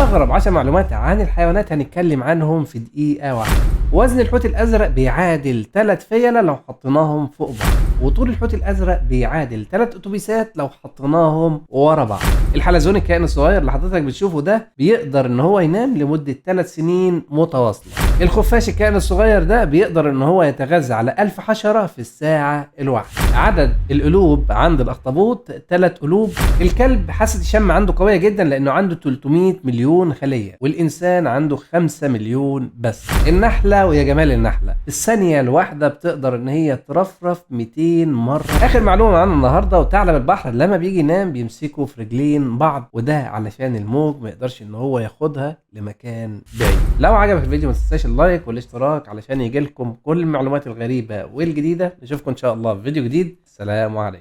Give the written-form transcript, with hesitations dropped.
اغرب 10 معلومات عن الحيوانات هنتكلم عنهم في دقيقة واحدة. وزن الحوت الازرق بيعادل 3 فيلة لو حطيناهم فوق بعض، وطول الحوت الازرق بيعادل 3 اتوبيسات لو حطيناهم ورا بعض. الحلزون الكائن الصغير اللي حضرتك بتشوفه ده بيقدر ان هو ينام لمدة 3 سنين متواصلة. الخفاش الكائن الصغير ده بيقدر ان هو يتغذى على 1000 حشرة في الساعة الواحدة. عدد القلوب عند الاخطبوط 3 قلوب. الكلب حاسة الشم عنده قوية جدا لانه عنده 300 مليون خلية، والانسان عنده 5 مليون بس. النحلة، ويا جمال النحلة، الثانية الواحدة بتقدر ان هي ترفرف 200 مرة. اخر معلومة معانا النهاردة، وثعلب البحر لما بيجي ينام بيمسكوا في رجلين بعض، وده علشان الموج ما يقدرش ان هو ياخدها لمكان بعيد. لو عجبك الفيديو ما تنساش اللايك والاشتراك علشان يجيلكم كل المعلومات الغريبة والجديدة. نشوفكم ان شاء الله في فيديو جديد. السلام عليكم.